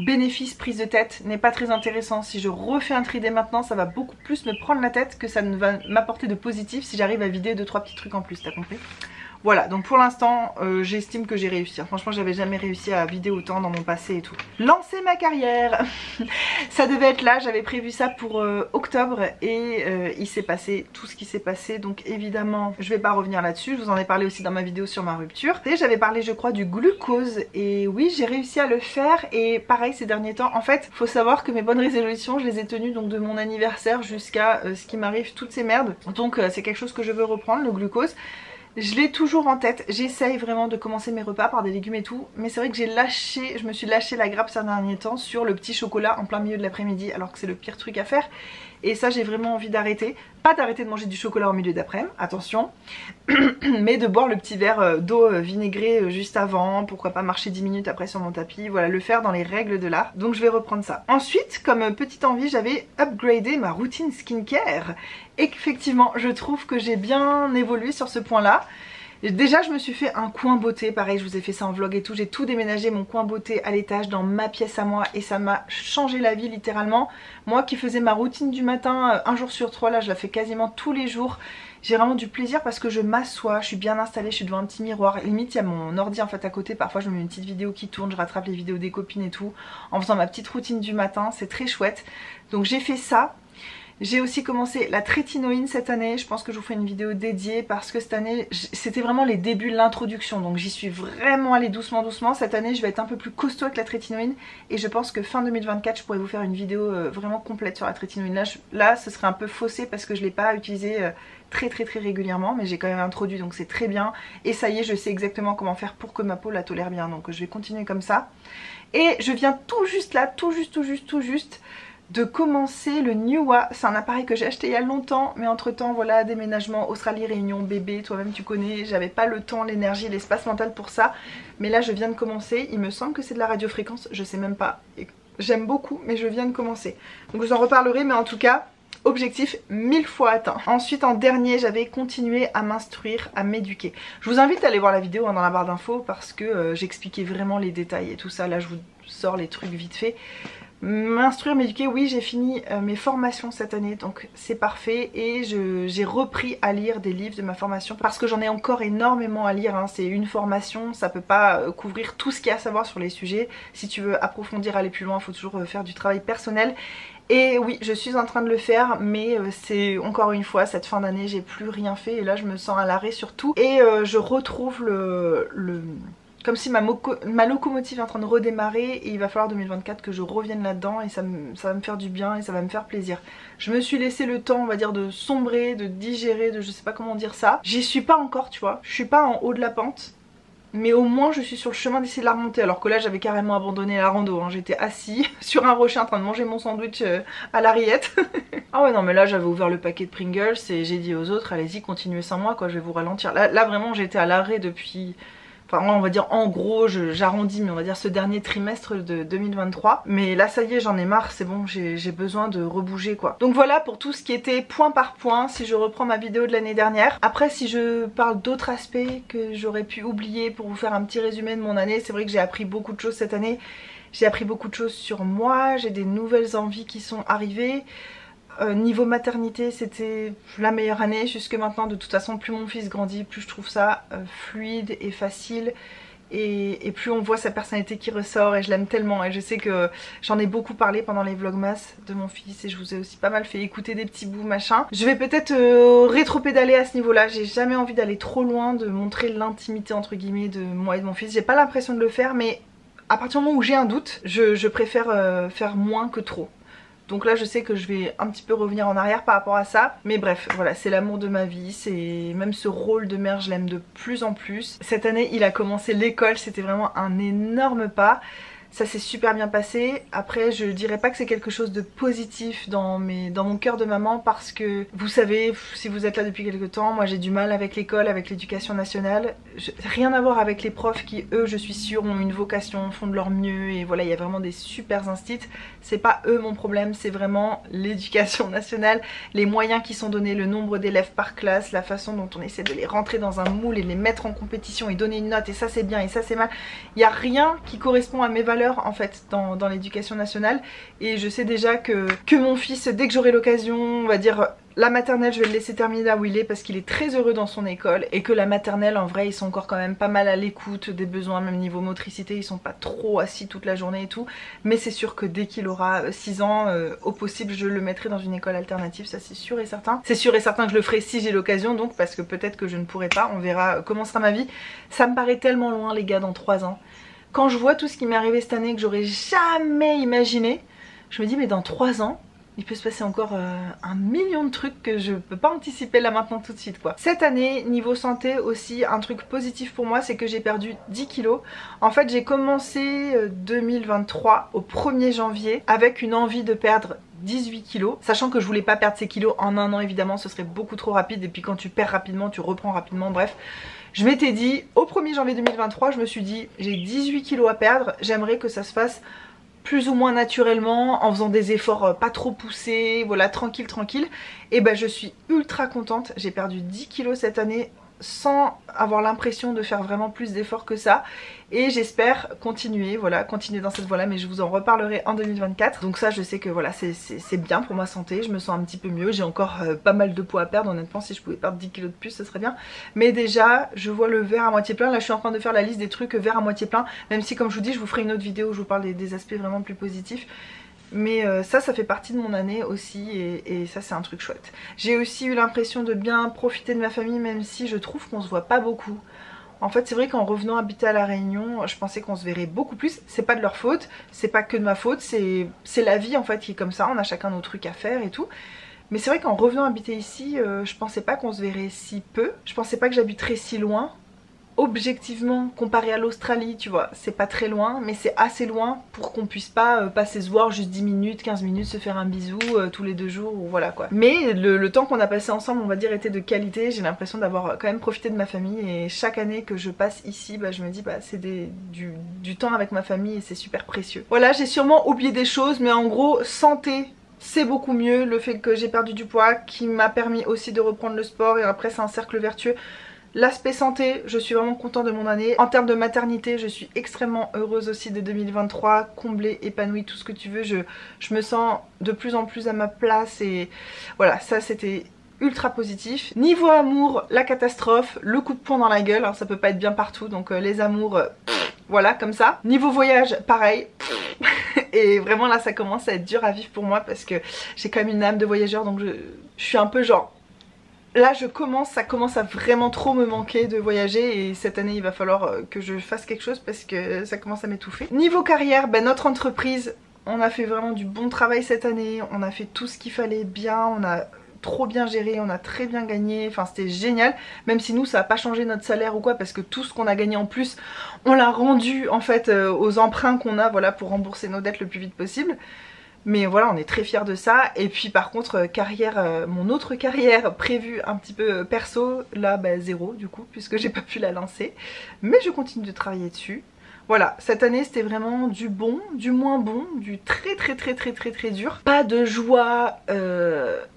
bénéfice prise de tête n'est pas très intéressant. Si je refais un tri dès maintenant, ça va beaucoup plus me prendre la tête que ça ne va m'apporter de positif si j'arrive à vider 2-3 petits trucs en plus, t'as compris? Voilà, donc pour l'instant, j'estime que j'ai réussi. Franchement, j'avais jamais réussi à vider autant dans mon passé et tout. Lancer ma carrière. Ça devait être là, j'avais prévu ça pour octobre et il s'est passé tout ce qui s'est passé. Donc évidemment, je vais pas revenir là-dessus. Je vous en ai parlé aussi dans ma vidéo sur ma rupture. Et j'avais parlé, je crois, du glucose. Et oui, j'ai réussi à le faire. Et pareil, ces derniers temps, en fait, faut savoir que mes bonnes résolutions, je les ai tenues donc de mon anniversaire jusqu'à ce qui m'arrive toutes ces merdes. Donc c'est quelque chose que je veux reprendre, le glucose. Je l'ai toujours en tête, j'essaye vraiment de commencer mes repas par des légumes et tout, mais c'est vrai que je me suis lâché la grappe ces derniers temps sur le petit chocolat en plein milieu de l'après-midi, alors que c'est le pire truc à faire. Et ça, j'ai vraiment envie d'arrêter. Pas d'arrêter de manger du chocolat en milieu d'après-midi, attention, mais de boire le petit verre d'eau vinaigrée juste avant, pourquoi pas marcher 10 minutes après sur mon tapis, voilà, le faire dans les règles de l'art. Donc je vais reprendre ça. Ensuite, comme petite envie, j'avais upgradé ma routine skincare. Et effectivement, je trouve que j'ai bien évolué sur ce point-là. Déjà je me suis fait un coin beauté, pareil je vous ai fait ça en vlog et tout, j'ai tout déménagé mon coin beauté à l'étage dans ma pièce à moi et ça m'a changé la vie littéralement. Moi qui faisais ma routine du matin un jour sur 3, là je la fais quasiment tous les jours. J'ai vraiment du plaisir parce que je m'assois, je suis bien installée, je suis devant un petit miroir, limite il y a mon ordi en fait à côté, parfois je me mets une petite vidéo qui tourne, je rattrape les vidéos des copines et tout en faisant ma petite routine du matin, c'est très chouette. Donc j'ai fait ça. J'ai aussi commencé la trétinoïne cette année, je pense que je vous ferai une vidéo dédiée parce que cette année c'était vraiment les débuts de l'introduction, donc j'y suis vraiment allée doucement doucement. Cette année je vais être un peu plus costaud avec la trétinoïne et je pense que fin 2024 je pourrais vous faire une vidéo vraiment complète sur la trétinoïne. Là ce serait un peu faussé parce que je ne l'ai pas utilisée très régulièrement, mais j'ai quand même introduit donc c'est très bien. Et ça y est, je sais exactement comment faire pour que ma peau la tolère bien, donc je vais continuer comme ça. Et je viens tout juste là, tout juste de commencer le Newa. C'est un appareil que j'ai acheté il y a longtemps, mais entre temps voilà, déménagement, Australie, Réunion, bébé, toi-même tu connais, j'avais pas le temps, l'énergie, l'espace mental pour ça, mais là je viens de commencer. Il me semble que c'est de la radiofréquence, je sais même pas, j'aime beaucoup mais je viens de commencer, donc je vous en reparlerai, mais en tout cas objectif 1000 fois atteint. Ensuite en dernier, j'avais continué à m'instruire, à m'éduquer. Je vous invite à aller voir la vidéo dans la barre d'infos parce que j'expliquais vraiment les détails et tout ça. Là je vous sors les trucs vite fait. M'instruire, m'éduquer, oui j'ai fini mes formations cette année, donc c'est parfait. Et j'ai repris à lire des livres de ma formation parce que j'en ai encore énormément à lire, hein. C'est une formation, ça peut pas couvrir tout ce qu'il y a à savoir sur les sujets. Si tu veux approfondir, aller plus loin, il faut toujours faire du travail personnel. Et oui, je suis en train de le faire, mais c'est encore une fois, cette fin d'année, j'ai plus rien fait et là je me sens à l'arrêt sur tout. Et je retrouve comme si ma locomotive est en train de redémarrer et il va falloir 2024 que je revienne là-dedans et ça va me faire du bien et ça va me faire plaisir. Je me suis laissé le temps, on va dire, de sombrer, de digérer, de je sais pas comment dire ça. J'y suis pas encore, tu vois, je suis pas en haut de la pente. Mais au moins je suis sur le chemin d'essayer de la remonter. Alors que là j'avais carrément abandonné la rando, hein. J'étais assis sur un rocher en train de manger mon sandwich à la rillette. Ah ouais non mais là j'avais ouvert le paquet de Pringles et j'ai dit aux autres allez-y continuez sans moi quoi, je vais vous ralentir. Là vraiment j'étais à l'arrêt depuis... Enfin on va dire en gros, j'arrondis, mais on va dire ce dernier trimestre de 2023. Mais là ça y est, j'en ai marre, c'est bon, j'ai besoin de rebouger quoi. Donc voilà pour tout ce qui était point par point, si je reprends ma vidéo de l'année dernière. Après si je parle d'autres aspects que j'aurais pu oublier pour vous faire un petit résumé de mon année, c'est vrai que j'ai appris beaucoup de choses cette année. J'ai appris beaucoup de choses sur moi, j'ai des nouvelles envies qui sont arrivées. Niveau maternité, c'était la meilleure année jusque maintenant. De toute façon, plus mon fils grandit, plus je trouve ça fluide et facile. Et plus on voit sa personnalité qui ressort, et je l'aime tellement. Et je sais que j'en ai beaucoup parlé pendant les vlogmas de mon fils, et je vous ai aussi pas mal fait écouter des petits bouts machin. Je vais peut-être rétro-pédaler à ce niveau là. J'ai jamais envie d'aller trop loin, de montrer l'intimité entre guillemets de moi et de mon fils. J'ai pas l'impression de le faire, mais à partir du moment où j'ai un doute, je préfère faire moins que trop. Donc là je sais que je vais un petit peu revenir en arrière par rapport à ça. Mais bref, voilà, c'est l'amour de ma vie. C'est même ce rôle de mère, je l'aime de plus en plus. Cette année il a commencé l'école, c'était vraiment un énorme pas. Ça s'est super bien passé. Après je dirais pas que c'est quelque chose de positif dans mon cœur de maman, parce que vous savez, si vous êtes là depuis quelques temps, moi j'ai du mal avec l'école, avec l'éducation nationale. Rien à voir avec les profs qui eux je suis sûre ont une vocation, font de leur mieux, et voilà, il y a vraiment des super instits. C'est pas eux mon problème, c'est vraiment l'éducation nationale, les moyens qui sont donnés, le nombre d'élèves par classe, la façon dont on essaie de les rentrer dans un moule et de les mettre en compétition et donner une note, et ça c'est bien et ça c'est mal. Il n'y a rien qui correspond à mes valeurs en fait dans l'éducation nationale, et je sais déjà que mon fils, dès que j'aurai l'occasion, on va dire la maternelle, je vais le laisser terminer là où il est parce qu'il est très heureux dans son école, et que la maternelle en vrai ils sont encore quand même pas mal à l'écoute des besoins, même niveau motricité ils sont pas trop assis toute la journée et tout, mais c'est sûr que dès qu'il aura 6 ans, au possible je le mettrai dans une école alternative, ça c'est sûr et certain. C'est sûr et certain que je le ferai si j'ai l'occasion, donc, parce que peut-être que je ne pourrai pas, on verra comment sera ma vie. Ça me paraît tellement loin les gars, dans 3 ans. Quand je vois tout ce qui m'est arrivé cette année que j'aurais jamais imaginé, je me dis mais dans 3 ans, il peut se passer encore un million de trucs que je peux pas anticiper là maintenant tout de suite quoi. Cette année, niveau santé aussi, un truc positif pour moi, c'est que j'ai perdu 10 kilos. En fait j'ai commencé 2023 au 1er janvier avec une envie de perdre 18 kilos, sachant que je voulais pas perdre ces kilos en un an évidemment, ce serait beaucoup trop rapide, et puis quand tu perds rapidement tu reprends rapidement, bref. Je m'étais dit au 1er janvier 2023, je me suis dit j'ai 18 kilos à perdre, j'aimerais que ça se fasse plus ou moins naturellement, en faisant des efforts pas trop poussés, voilà, tranquille. Et ben je suis ultra contente, j'ai perdu 10 kilos cette année sans avoir l'impression de faire vraiment plus d'efforts que ça, et j'espère continuer, voilà, continuer dans cette voie là, mais je vous en reparlerai en 2024. Donc ça je sais que voilà, c'est bien pour ma santé, je me sens un petit peu mieux, j'ai encore pas mal de poids à perdre, honnêtement si je pouvais perdre 10 kilos de plus ce serait bien, mais déjà je vois le verre à moitié plein. Là je suis en train de faire la liste des trucs verre à moitié plein, même si comme je vous dis je vous ferai une autre vidéo où je vous parle des aspects vraiment plus positifs. Mais ça fait partie de mon année aussi, et ça c'est un truc chouette. J'ai aussi eu l'impression de bien profiter de ma famille, même si je trouve qu'on se voit pas beaucoup. En fait c'est vrai qu'en revenant habiter à La Réunion, je pensais qu'on se verrait beaucoup plus. C'est pas de leur faute, c'est pas que de ma faute, c'est la vie en fait qui est comme ça, on a chacun nos trucs à faire et tout. Mais c'est vrai qu'en revenant habiter ici, je pensais pas qu'on se verrait si peu, je pensais pas que j'habiterais si loin. Objectivement, comparé à l'Australie, tu vois, c'est pas très loin, mais c'est assez loin pour qu'on puisse pas passer se voir juste 10 minutes, 15 minutes, se faire un bisou tous les 2 jours, ou voilà quoi. Mais le temps qu'on a passé ensemble, on va dire, était de qualité. J'ai l'impression d'avoir quand même profité de ma famille, et chaque année que je passe ici, bah, je me dis bah c'est du temps avec ma famille, et c'est super précieux. Voilà, j'ai sûrement oublié des choses, mais en gros, santé, c'est beaucoup mieux. Le fait que j'ai perdu du poids qui m'a permis aussi de reprendre le sport, et après c'est un cercle vertueux. L'aspect santé, je suis vraiment contente de mon année. En termes de maternité, je suis extrêmement heureuse aussi de 2023, comblée, épanouie, tout ce que tu veux. Je me sens de plus en plus à ma place, et voilà, ça c'était ultra positif. Niveau amour, la catastrophe, le coup de poing dans la gueule, hein, ça peut pas être bien partout, donc les amours, voilà, comme ça. Niveau voyage, pareil. Et vraiment là ça commence à être dur à vivre pour moi, parce que j'ai quand même une âme de voyageur, donc je suis un peu genre... Là ça commence à vraiment trop me manquer de voyager, et cette année il va falloir que je fasse quelque chose parce que ça commence à m'étouffer. Niveau carrière, ben, notre entreprise, on a fait vraiment du bon travail cette année, on a fait tout ce qu'il fallait bien, on a trop bien géré, on a très bien gagné, enfin c'était génial, même si nous ça n'a pas changé notre salaire ou quoi, parce que tout ce qu'on a gagné en plus, on l'a rendu en fait aux emprunts qu'on a, voilà, pour rembourser nos dettes le plus vite possible. Mais voilà, on est très fiers de ça. Et puis par contre, carrière, mon autre carrière prévue un petit peu perso, là bah, zéro du coup, puisque j'ai pas pu la lancer. Mais je continue de travailler dessus. Voilà, cette année c'était vraiment du bon, du moins bon, du très dur. Pas de joie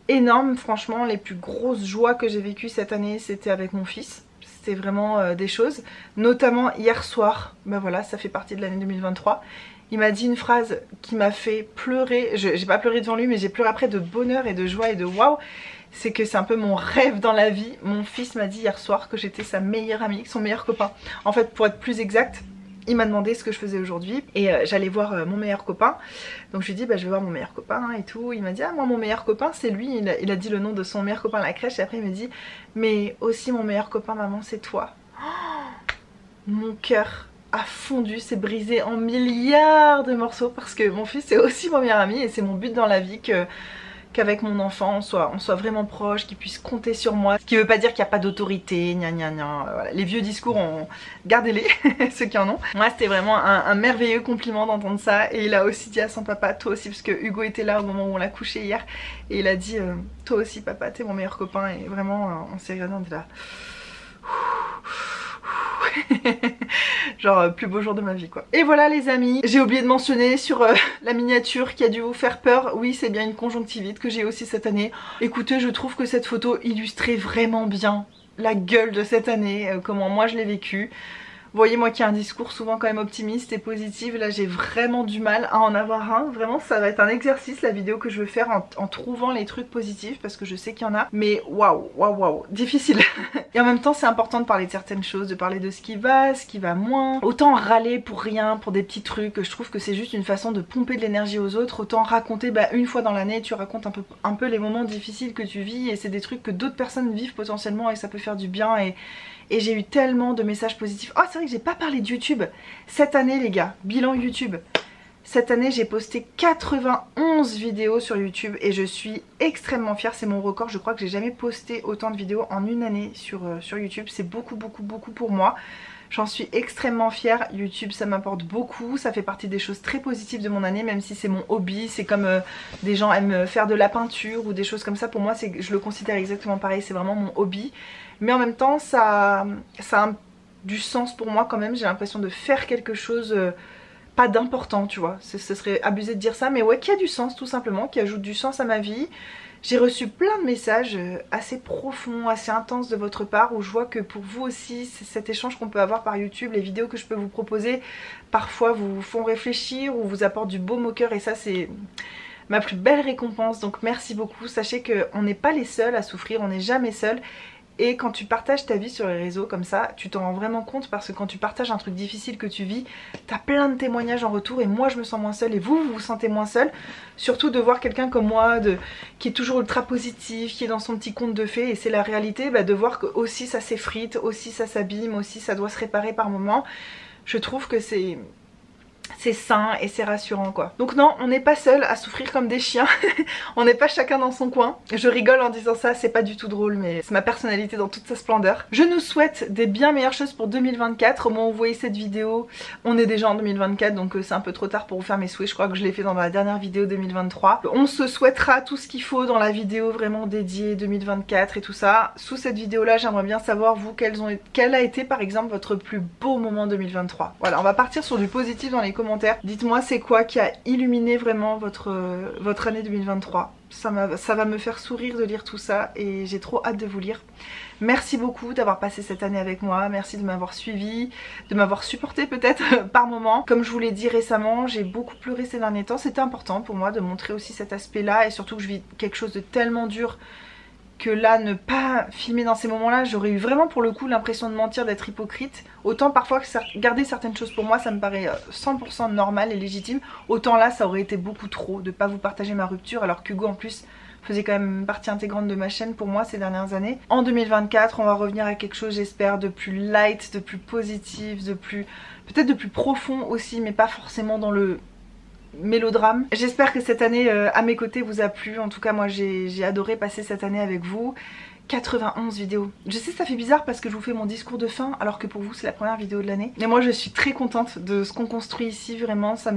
énorme, franchement, les plus grosses joies que j'ai vécues cette année c'était avec mon fils. C'était vraiment des choses, notamment hier soir, bah voilà, ça fait partie de l'année 2023. Il m'a dit une phrase qui m'a fait pleurer. J'ai pas pleuré devant lui, mais j'ai pleuré après de bonheur et de joie et de waouh. C'est que c'est un peu mon rêve dans la vie. Mon fils m'a dit hier soir que j'étais sa meilleure amie, son meilleur copain. En fait, pour être plus exact, il m'a demandé ce que je faisais aujourd'hui et j'allais voir mon meilleur copain. Donc je lui ai dit bah je vais voir mon meilleur copain et tout. Il m'a dit ah moi mon meilleur copain c'est lui. Il a dit le nom de son meilleur copain à la crèche et après il me dit mais aussi mon meilleur copain maman c'est toi. Oh, mon cœur a fondu, s'est brisé en milliards de morceaux parce que mon fils c'est aussi mon meilleur ami et c'est mon but dans la vie qu'avec mon enfant on soit vraiment proche, qu'il puisse compter sur moi. Ce qui veut pas dire qu'il n'y a pas d'autorité, gna gna gna. Voilà. Les vieux discours, gardez-les, ceux qui en ont. Moi c'était vraiment un merveilleux compliment d'entendre ça et il a aussi dit à son papa, toi aussi, parce que Hugo était là au moment où on l'a couché hier et il a dit toi aussi papa t'es mon meilleur copain et vraiment on s'est regardé, on était là. Genre plus beau jour de ma vie quoi. Et voilà les amis, j'ai oublié de mentionner sur la miniature qui a dû vous faire peur. Oui c'est bien une conjonctivite que j'ai aussi cette année. Écoutez je trouve que cette photo illustrait vraiment bien la gueule de cette année, comment moi je l'ai vécu. Vous voyez moi qui ai un discours souvent quand même optimiste et positif, là j'ai vraiment du mal à en avoir un. Vraiment ça va être un exercice la vidéo que je veux faire en trouvant les trucs positifs parce que je sais qu'il y en a. Mais waouh, waouh, waouh, difficile. Et en même temps c'est important de parler de certaines choses, de parler de ce qui va moins. Autant râler pour rien, pour des petits trucs, je trouve que c'est juste une façon de pomper de l'énergie aux autres. Autant raconter une fois dans l'année, tu racontes un peu les moments difficiles que tu vis et c'est des trucs que d'autres personnes vivent potentiellement et ça peut faire du bien et j'ai eu tellement de messages positifs. Oh c'est vrai que j'ai pas parlé de YouTube. Cette année les gars, bilan YouTube. Cette année j'ai posté 91 vidéos sur YouTube et je suis extrêmement fière, c'est mon record. Je crois que j'ai jamais posté autant de vidéos en une année sur YouTube. C'est beaucoup pour moi. J'en suis extrêmement fière. YouTube ça m'apporte beaucoup, ça fait partie des choses très positives de mon année, même si c'est mon hobby. C'est comme des gens aiment faire de la peinture ou des choses comme ça. Pour moi je le considère exactement pareil, c'est vraiment mon hobby. Mais en même temps ça a du sens pour moi quand même. J'ai l'impression de faire quelque chose pas d'important tu vois. Ce serait abusé de dire ça mais ouais qui a du sens tout simplement, qui ajoute du sens à ma vie. J'ai reçu plein de messages assez profonds, assez intenses de votre part où je vois que pour vous aussi cet échange qu'on peut avoir par YouTube, les vidéos que je peux vous proposer parfois vous font réfléchir ou vous apportent du baume au cœur et ça c'est ma plus belle récompense. Donc merci beaucoup, sachez qu'on n'est pas les seuls à souffrir, on n'est jamais seuls. Et quand tu partages ta vie sur les réseaux comme ça, tu t'en rends vraiment compte parce que quand tu partages un truc difficile que tu vis, t'as plein de témoignages en retour et moi je me sens moins seule et vous vous sentez moins seule. Surtout de voir quelqu'un comme moi qui est toujours ultra positif, qui est dans son petit conte de fées et c'est la réalité, de voir que aussi ça s'effrite, aussi ça s'abîme, aussi ça doit se réparer par moment. Je trouve que c'est sain et c'est rassurant quoi. Donc non, on n'est pas seul à souffrir comme des chiens. On n'est pas chacun dans son coin. Je rigole en disant ça, c'est pas du tout drôle mais c'est ma personnalité dans toute sa splendeur. Je nous souhaite des bien meilleures choses pour 2024. Au moment où vous voyez cette vidéo, on est déjà en 2024 donc c'est un peu trop tard pour vous faire mes souhaits. Je crois que je l'ai fait dans la dernière vidéo 2023. On se souhaitera tout ce qu'il faut dans la vidéo vraiment dédiée 2024 et tout ça. Sous cette vidéo là, j'aimerais bien savoir vous quel a été par exemple votre plus beau moment 2023. Voilà, on va partir sur du positif dans les commentaires. Dites-moi c'est quoi qui a illuminé vraiment votre année 2023. Ça va me faire sourire de lire tout ça et j'ai trop hâte de vous lire. Merci beaucoup d'avoir passé cette année avec moi, merci de m'avoir suivi, de m'avoir supporté peut-être par moment. Comme je vous l'ai dit récemment, j'ai beaucoup pleuré ces derniers temps, c'était important pour moi de montrer aussi cet aspect là et surtout que je vis quelque chose de tellement dur que là ne pas filmer dans ces moments là j'aurais eu vraiment pour le coup l'impression de mentir, d'être hypocrite. Autant parfois que garder certaines choses pour moi ça me paraît 100% normal et légitime, autant là ça aurait été beaucoup trop de pas vous partager ma rupture alors qu'Hugo en plus faisait quand même partie intégrante de ma chaîne pour moi ces dernières années. En 2024 on va revenir à quelque chose j'espère de plus light, de plus positif, de plus peut-être de plus profond aussi mais pas forcément dans le mélodrame. J'espère que cette année à mes côtés vous a plu. En tout cas moi j'ai adoré passer cette année avec vous. 91 vidéos. Je sais ça fait bizarre parce que je vous fais mon discours de fin alors que pour vous c'est la première vidéo de l'année. Mais moi je suis très contente de ce qu'on construit ici, vraiment ça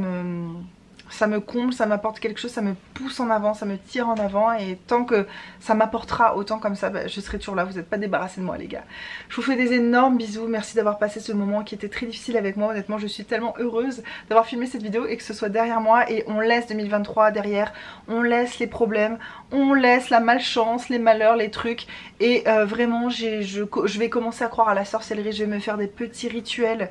me comble, ça m'apporte quelque chose, ça me pousse en avant, ça me tire en avant et tant que ça m'apportera autant comme ça, je serai toujours là, vous n'êtes pas débarrassés de moi les gars. Je vous fais des énormes bisous, merci d'avoir passé ce moment qui était très difficile avec moi, honnêtement je suis tellement heureuse d'avoir filmé cette vidéo et que ce soit derrière moi et on laisse 2023 derrière, on laisse les problèmes, on laisse la malchance, les malheurs, les trucs et vraiment je vais commencer à croire à la sorcellerie, je vais me faire des petits rituels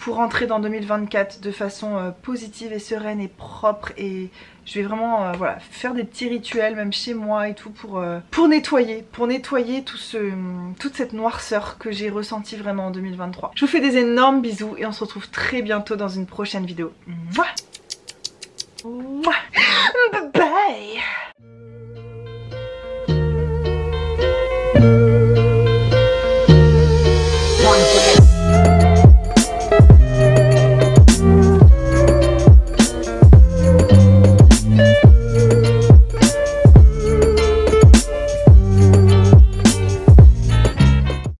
pour entrer dans 2024 de façon positive et sereine et propre. Et je vais vraiment voilà, faire des petits rituels même chez moi et tout pour nettoyer toute cette noirceur que j'ai ressentie vraiment en 2023. Je vous fais des énormes bisous et on se retrouve très bientôt dans une prochaine vidéo. Mouah. Mouah.